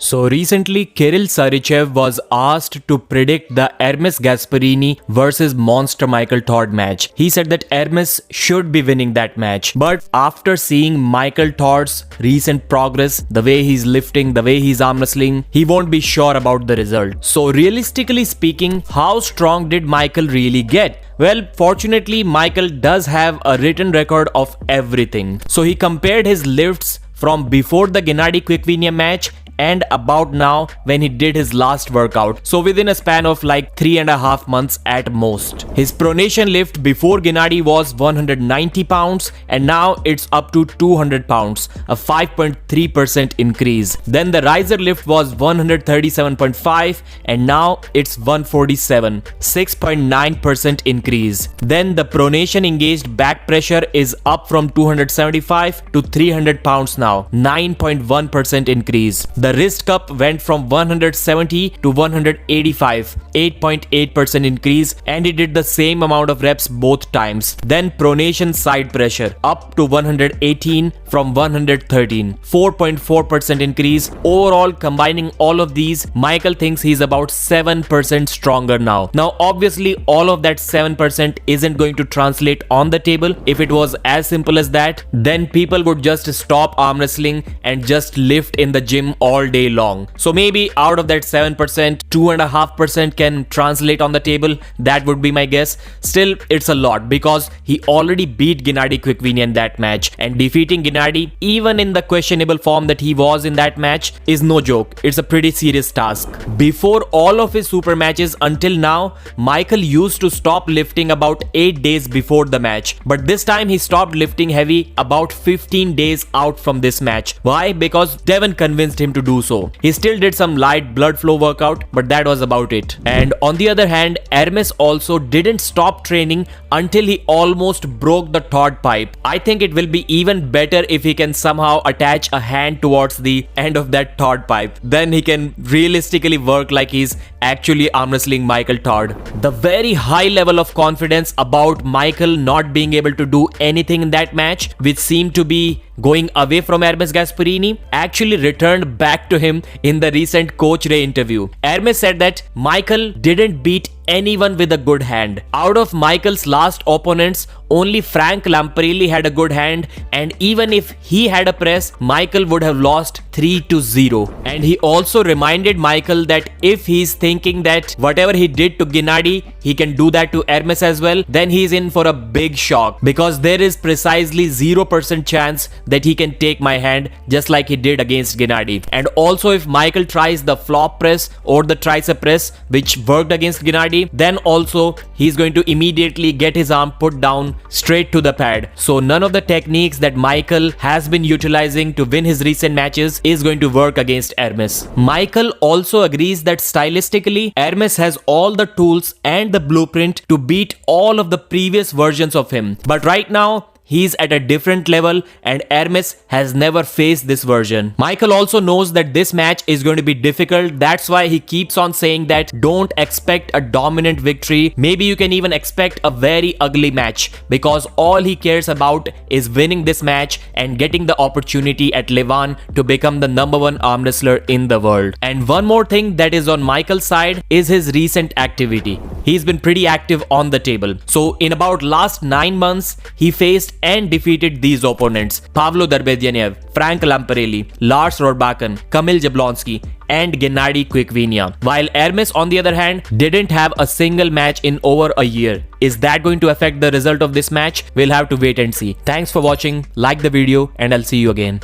So recently, Kirill Sarychev was asked to predict the Hermes Gasparini versus Monster Michael Todd match. He said that Hermes should be winning that match. But after seeing Michael Todd's recent progress, the way he's lifting, the way he's arm wrestling, he won't be sure about the result. So realistically speaking, how strong did Michael really get? Well, fortunately, Michael does have a written record of everything. So he compared his lifts from before the Gennady Quickvinia match and about now when he did his last workout. So within a span of like 3.5 months at most. His pronation lift before Gennady was 190 pounds and now it's up to 200 pounds, a 5.3% increase. Then the riser lift was 137.5 and now it's 147, 6.9% increase. Then the pronation engaged back pressure is up from 275 to 300 pounds now, 9.1% increase. The wrist cup went from 170 to 185, 8.8% increase, and he did the same amount of reps both times. Then pronation side pressure up to 118 from 113, 4.4% increase. Overall, combining all of these, Michael thinks he's about 7% stronger now. Now obviously all of that 7% isn't going to translate on the table. If it was as simple as that, then people would just stop arm wrestling and just lift in the gym all day long. So maybe out of that 7%, 2.5% can translate on the table. That would be my guess. Still, it's a lot because he already beat Gennady Quickvinia in that match, and defeating Gennady, even in the questionable form that he was in that match, is no joke. It's a pretty serious task. Before all of his super matches until now, Michael used to stop lifting about 8 days before the match, but this time he stopped lifting heavy about 15 days out from this match. Why? Because Devon convinced him to do so. He still did some light blood flow workout, but that was about it. And on the other hand, Hermes also didn't stop training until he almost broke the Todd pipe. I think it will be even better if he can somehow attach a hand towards the end of that Todd pipe. Then he can realistically work like he's actually arm wrestling Michael Todd. The very high level of confidence about Michael not being able to do anything in that match, which seemed to be going away from Hermes Gasparini, actually returned back to him in the recent Coach Ray interview. Hermes said that Michael didn't beat anyone with a good hand. Out of Michael's last opponents, only Frank Lamparelli had a good hand, and even if he had a press, Michael would have lost 3-0. And he also reminded Michael that if he's thinking that whatever he did to Gennady, he can do that to Hermes as well, then he's in for a big shock, because there is precisely 0% chance that he can take my hand just like he did against Gennady. And also if Michael tries the flop press or the tricep press, which worked against Gennady, then also he's going to immediately get his arm put down straight to the pad. So none of the techniques that Michael has been utilizing to win his recent matches is going to work against Hermes. Michael also agrees that stylistically, Hermes has all the tools and the blueprint to beat all of the previous versions of him. But right now, he's at a different level and Hermes has never faced this version. Michael also knows that this match is going to be difficult. That's why he keeps on saying that don't expect a dominant victory. Maybe you can even expect a very ugly match, because all he cares about is winning this match and getting the opportunity at Levan to become the #1 arm wrestler in the world. And one more thing that is on Michael's side is his recent activity. He's been pretty active on the table. So in about last 9 months, he faced and defeated these opponents: Pavlo Darbedyanev, Frank Lamparelli, Lars Rohrbachen, Kamil Jablonski, and Gennady Quickvinia. While Hermes, on the other hand, didn't have a single match in over a year. Is that going to affect the result of this match? We'll have to wait and see. Thanks for watching, like the video, and I'll see you again.